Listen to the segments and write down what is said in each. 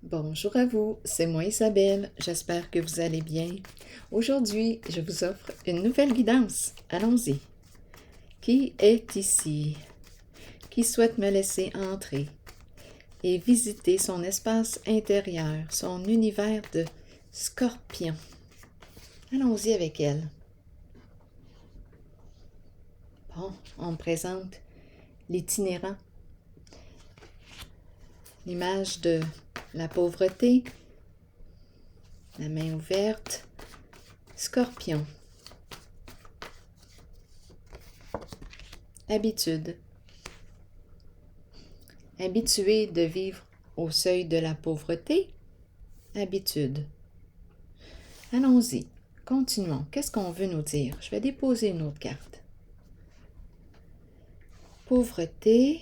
Bonjour à vous, c'est moi Isabelle, j'espère que vous allez bien. Aujourd'hui, je vous offre une nouvelle guidance. Allons-y. Qui est ici? Qui souhaite me laisser entrer et visiter son espace intérieur, son univers de scorpion? Allons-y avec elle. Bon, on me présente l'itinérant, l'image de la pauvreté, la main ouverte, scorpion. Habitude. Habitué de vivre au seuil de la pauvreté. Habitude. Allons-y. Continuons. Qu'est-ce qu'on veut nous dire? Je vais déposer une autre carte. Pauvreté.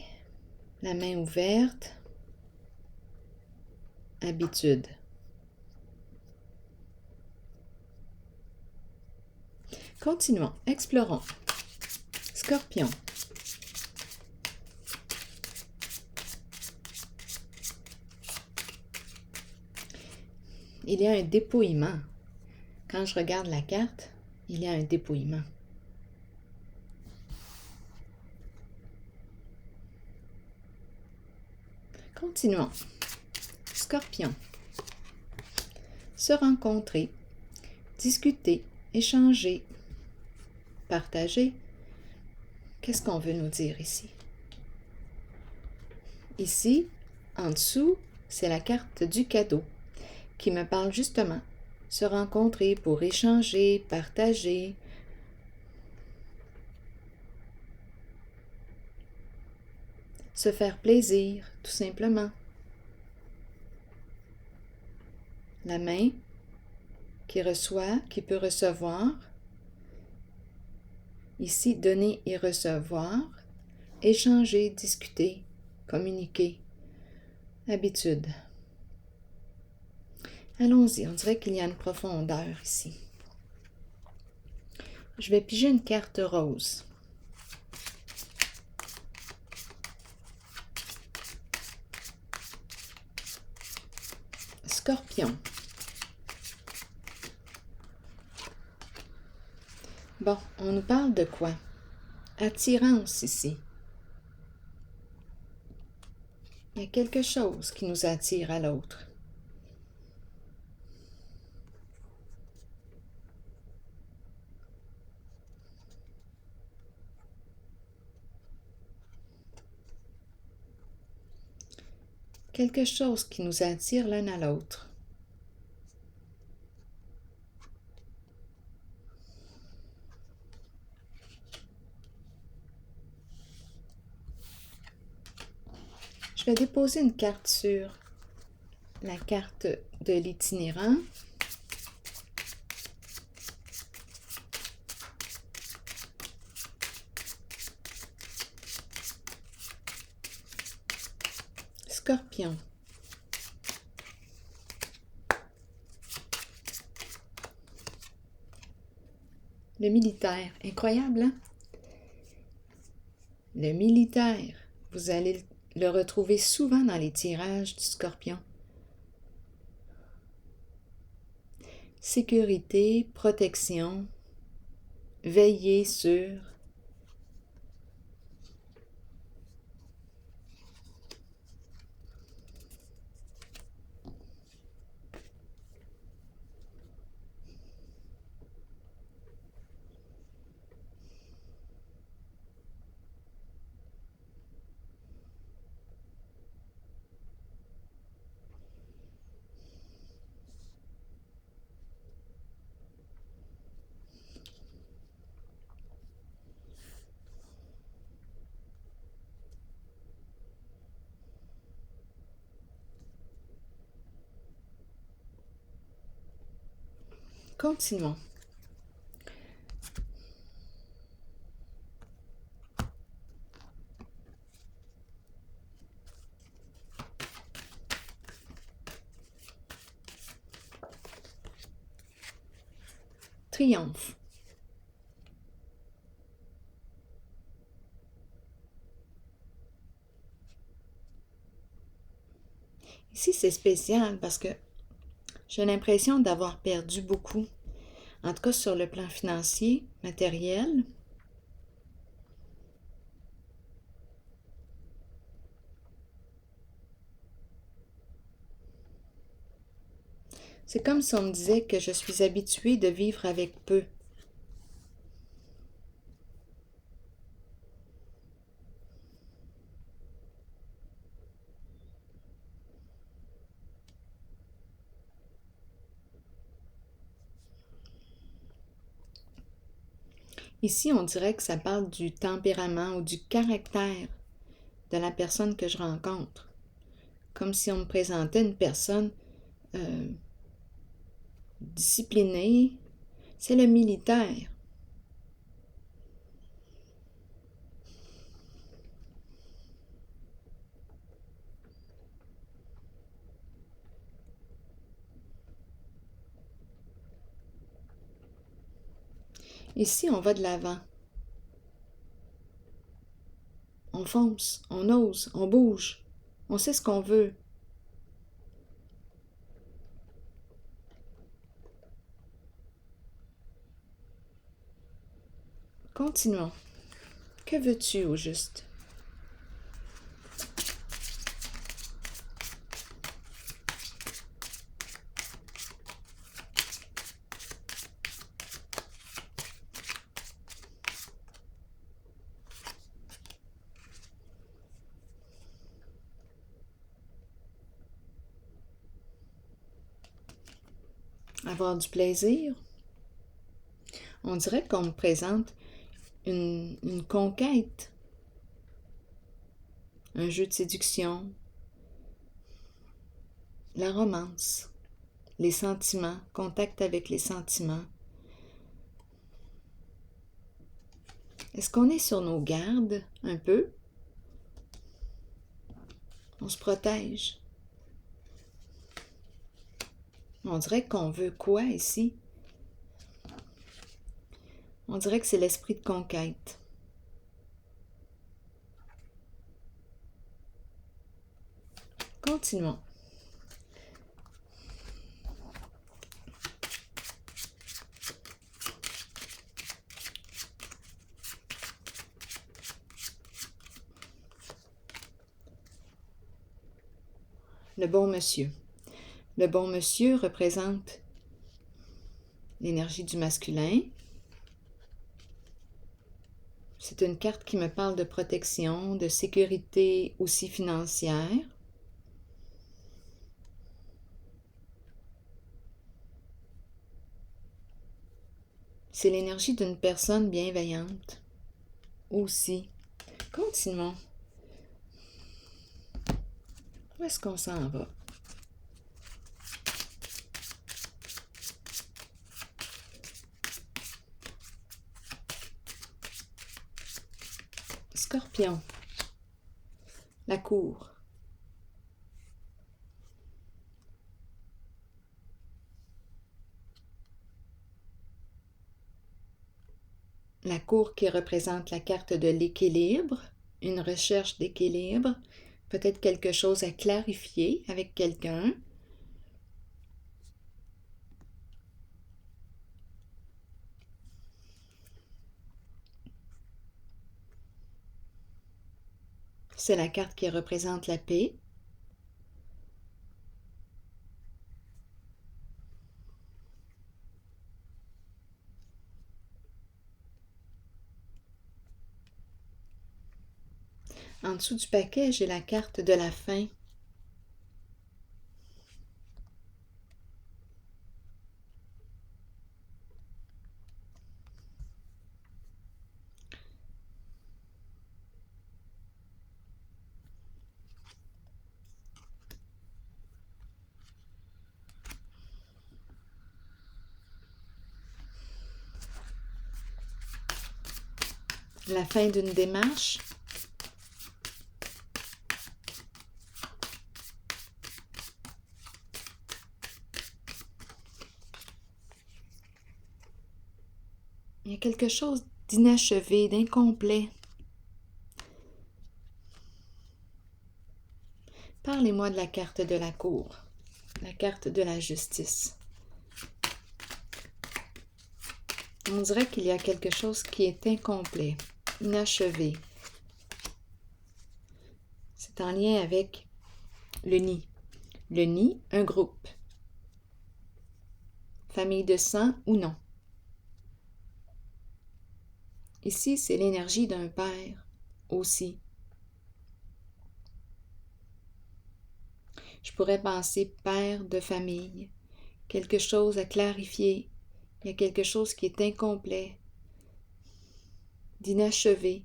La main ouverte. Habitude. Continuons. Explorons. Scorpion. Il y a un dépouillement. Quand je regarde la carte, il y a un dépouillement. Continuons. Scorpion. Se rencontrer, discuter, échanger, partager. Qu'est-ce qu'on veut nous dire ici? Ici, en dessous, c'est la carte du cadeau qui me parle justement se rencontrer pour échanger, partager. Se faire plaisir, tout simplement. La main qui reçoit, qui peut recevoir. Ici, donner et recevoir. Échanger, discuter, communiquer. Habitude. Allons-y, on dirait qu'il y a une profondeur ici. Je vais piger une carte rose. Scorpion. Bon, on nous parle de quoi? Attirance ici. Il y a quelque chose qui nous attire à l'autre. Quelque chose qui nous attire l'un à l'autre. Je vais déposer une carte sur la carte de l'itinérant. Scorpion. Le militaire. Incroyable, hein? Le militaire. Vous allez le retrouver souvent dans les tirages du scorpion. Sécurité, protection, veiller sur. Continuons. Triomphe. Ici, c'est spécial parce que j'ai l'impression d'avoir perdu beaucoup. En tout cas, sur le plan financier, matériel. C'est comme si on me disait que je suis habituée de vivre avec peu. Ici, on dirait que ça parle du tempérament ou du caractère de la personne que je rencontre. Comme si on me présentait une personne disciplinée. C'est le militaire. Ici, on va de l'avant. On fonce, on ose, on bouge. On sait ce qu'on veut. Continuons. Que veux-tu au juste? Avoir du plaisir? On dirait qu'on me présente une conquête, un jeu de séduction, la romance, les sentiments, contact avec les sentiments. Est-ce qu'on est sur nos gardes un peu? On se protège. On dirait qu'on veut quoi ici? On dirait que c'est l'esprit de conquête. Continuons. Le bon monsieur. Le bon monsieur représente l'énergie du masculin. C'est une carte qui me parle de protection, de sécurité aussi financière. C'est l'énergie d'une personne bienveillante aussi. Continuons. Où est-ce qu'on s'en va? Scorpion. La cour. La cour qui représente la carte de l'équilibre, une recherche d'équilibre, peut-être quelque chose à clarifier avec quelqu'un. C'est la carte qui représente la paix. En dessous du paquet, j'ai la carte de la fin. La fin d'une démarche. Il y a quelque chose d'inachevé, d'incomplet. Par Parlez-moi de la carte de la cour, la carte de la justice. On dirait qu'il y a quelque chose qui est incomplet, inachevé. C'est en lien avec le nid. Le nid, un groupe. Famille de sang ou non. Ici, c'est l'énergie d'un père aussi. Je pourrais penser père de famille, quelque chose à clarifier. Il y a quelque chose qui est incomplet, d'inachevé.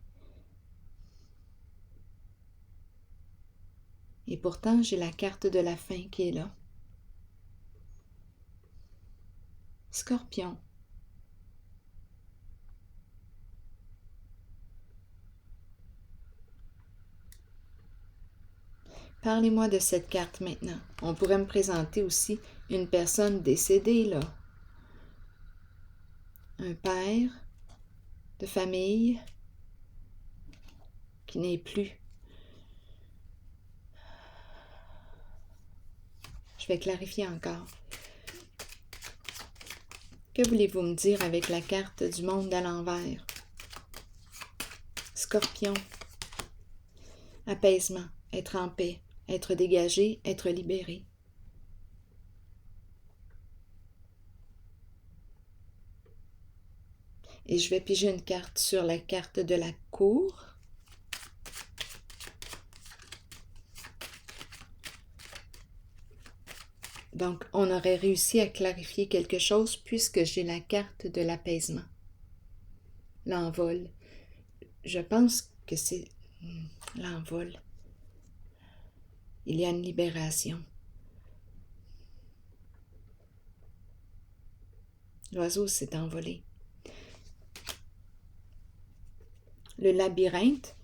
Et pourtant, j'ai la carte de la fin qui est là. Scorpion. Parlez-moi de cette carte maintenant. On pourrait me présenter aussi une personne décédée, là. Un père de famille qui n'est plus. Je vais clarifier encore. Que voulez-vous me dire avec la carte du monde à l'envers? Scorpion. Apaisement, être en paix, être dégagé, être libéré. Et je vais piger une carte sur la carte de la cour. Donc, on aurait réussi à clarifier quelque chose puisque j'ai la carte de l'apaisement. L'envol. Je pense que c'est l'envol. Il y a une libération. L'oiseau s'est envolé. Le labyrinthe,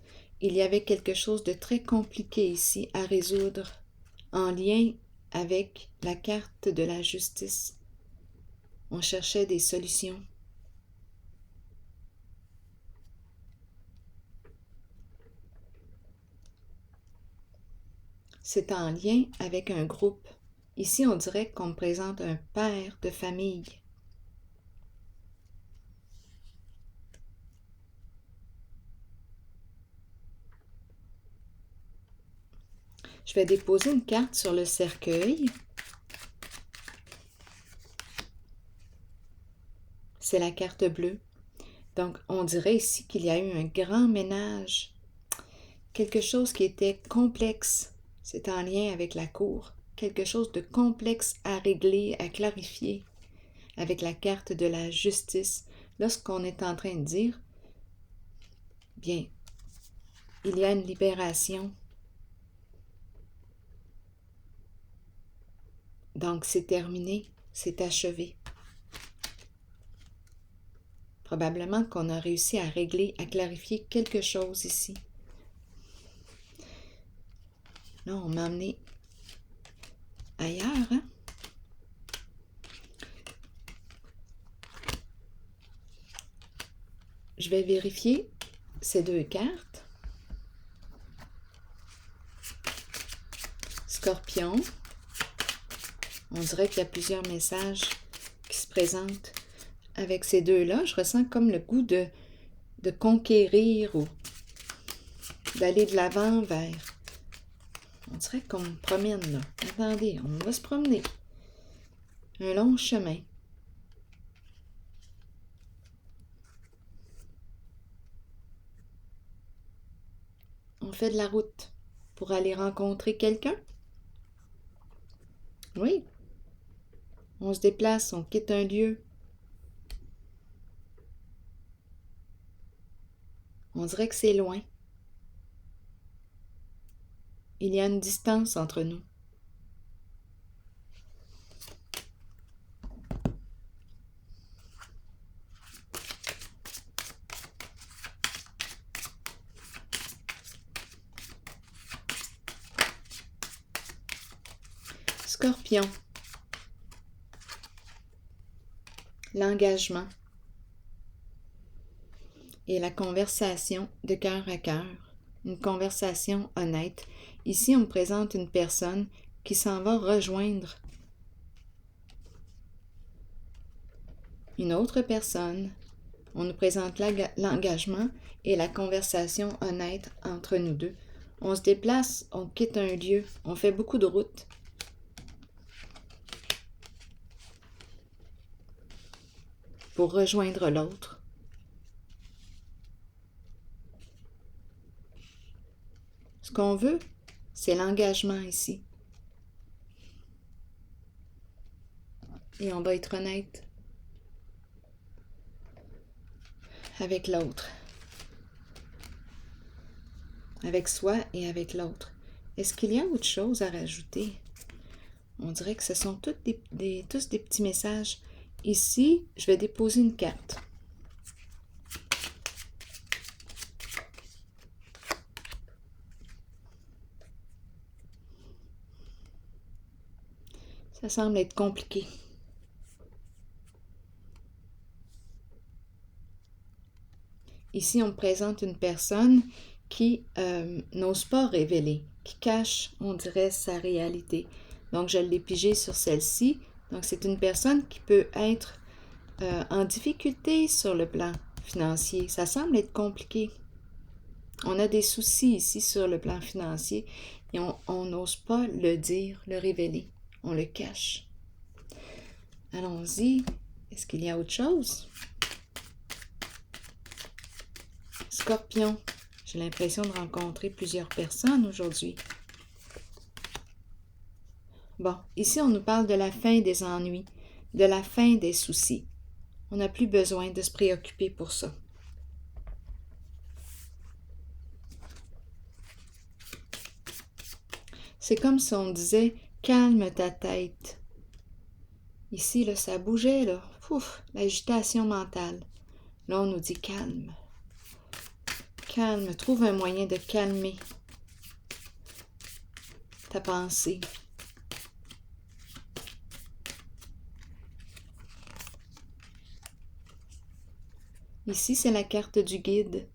il y avait quelque chose de très compliqué ici à résoudre en lien avec la carte de la justice. On cherchait des solutions. C'est en lien avec un groupe. Ici, on dirait qu'on me présente un père de famille. Je vais déposer une carte sur le cercueil. C'est la carte bleue. Donc, on dirait ici qu'il y a eu un grand ménage. Quelque chose qui était complexe. C'est en lien avec la cour. Quelque chose de complexe à régler, à clarifier. Avec la carte de la justice. Lorsqu'on est en train de dire, bien, il y a une libération. Donc, c'est terminé, c'est achevé. Probablement qu'on a réussi à régler, à clarifier quelque chose ici. Là, on m'a amené ailleurs, hein? Je vais vérifier ces deux cartes. Scorpion. On dirait qu'il y a plusieurs messages qui se présentent avec ces deux-là. Je ressens comme le goût de conquérir ou d'aller de l'avant vers... On dirait qu'on me promène là. Attendez, on va se promener. Un long chemin. On fait de la route pour aller rencontrer quelqu'un. Oui. On se déplace, on quitte un lieu. On dirait que c'est loin. Il y a une distance entre nous. Scorpion. L'engagement et la conversation de cœur à cœur. Une conversation honnête. Ici, on me présente une personne qui s'en va rejoindre une autre personne. On nous présente l'engagement et la conversation honnête entre nous deux. On se déplace, on quitte un lieu, on fait beaucoup de routes. Pour rejoindre l'autre. Ce qu'on veut, c'est l'engagement ici. Et on va être honnête avec l'autre. Avec soi et avec l'autre. Est-ce qu'il y a autre chose à rajouter? On dirait que ce sont tous des petits messages. Ici, je vais déposer une carte. Ça semble être compliqué. Ici, on me présente une personne qui n'ose pas révéler, qui cache, on dirait, sa réalité. Donc, je l'ai pigé sur celle-ci. Donc, c'est une personne qui peut être en difficulté sur le plan financier. Ça semble être compliqué. On a des soucis ici sur le plan financier et on n'ose pas le dire, le révéler. On le cache. Allons-y. Est-ce qu'il y a autre chose? Scorpion. J'ai l'impression de rencontrer plusieurs personnes aujourd'hui. Bon, ici on nous parle de la fin des ennuis, de la fin des soucis. On n'a plus besoin de se préoccuper pour ça. C'est comme si on disait « calme ta tête ». Ici, là, ça bougeait, là. Ouf, l'agitation mentale. Là, on nous dit « calme ». Calme, trouve un moyen de calmer ta pensée. Ici, c'est la carte du guide.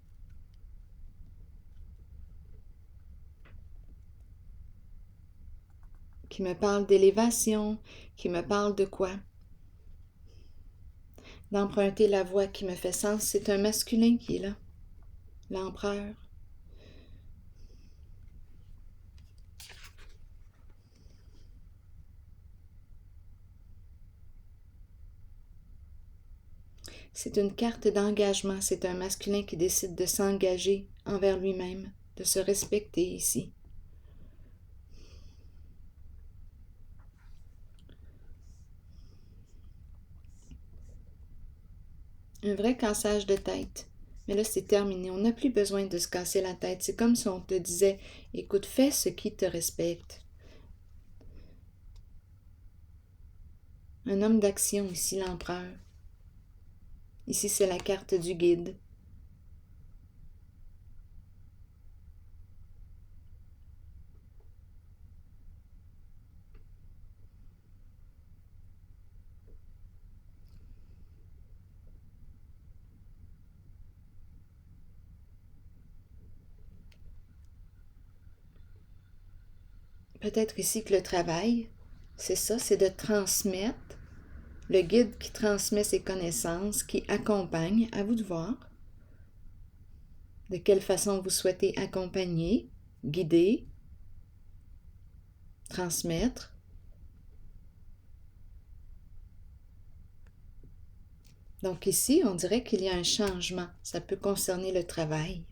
Qui me parle d'élévation, qui me parle de quoi? D'emprunter la voie qui me fait sens. C'est un masculin qui est là, l'empereur. C'est une carte d'engagement. C'est un masculin qui décide de s'engager envers lui-même, de se respecter ici. Un vrai cassage de tête. Mais là, c'est terminé. On n'a plus besoin de se casser la tête. C'est comme si on te disait, écoute, fais ce qui te respecte. Un homme d'action ici, l'empereur. Ici, c'est la carte du guide. Peut-être ici que le travail, c'est ça, c'est de transmettre. Le guide qui transmet ses connaissances, qui accompagne, à vous de voir. De quelle façon vous souhaitez accompagner, guider, transmettre. Donc ici, on dirait qu'il y a un changement. Ça peut concerner le travail.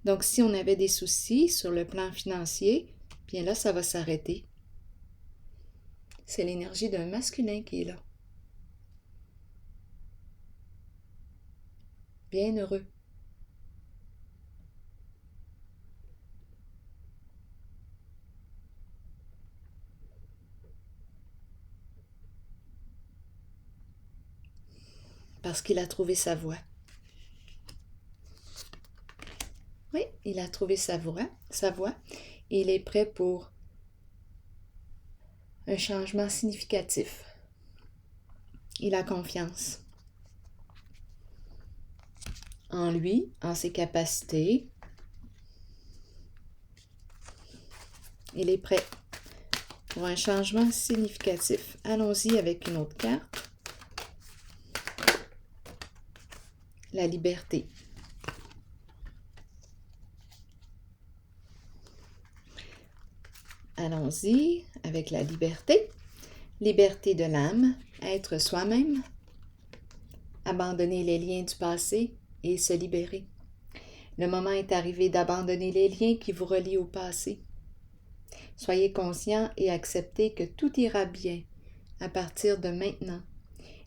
Donc si on avait des soucis sur le plan financier, bien là, ça va s'arrêter. C'est l'énergie d'un masculin qui est là. Bien heureux. Parce qu'il a trouvé sa voie. Oui, il a trouvé sa voie, et il est prêt pour un changement significatif. Il a confiance. en lui, en ses capacités. Il est prêt pour un changement significatif. Allons-y avec une autre carte. La liberté. Allons-y avec la liberté. Liberté de l'âme, être soi-même, abandonner les liens du passé et se libérer. Le moment est arrivé d'abandonner les liens qui vous relient au passé. Soyez conscient et acceptez que tout ira bien à partir de maintenant.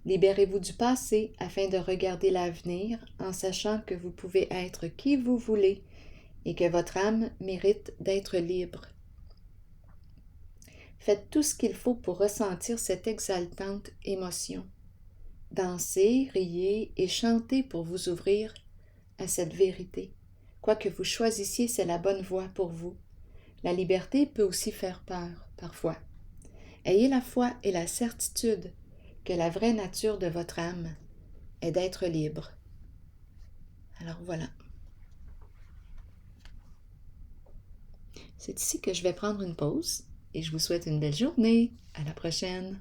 Libérez-vous du passé afin de regarder l'avenir en sachant que vous pouvez être qui vous voulez et que votre âme mérite d'être libre. Faites tout ce qu'il faut pour ressentir cette exaltante émotion. Dansez, riez et chantez pour vous ouvrir à cette vérité. Quoi que vous choisissiez, c'est la bonne voie pour vous. La liberté peut aussi faire peur, parfois. Ayez la foi et la certitude que la vraie nature de votre âme est d'être libre. Alors voilà. C'est ici que je vais prendre une pause et je vous souhaite une belle journée. À la prochaine.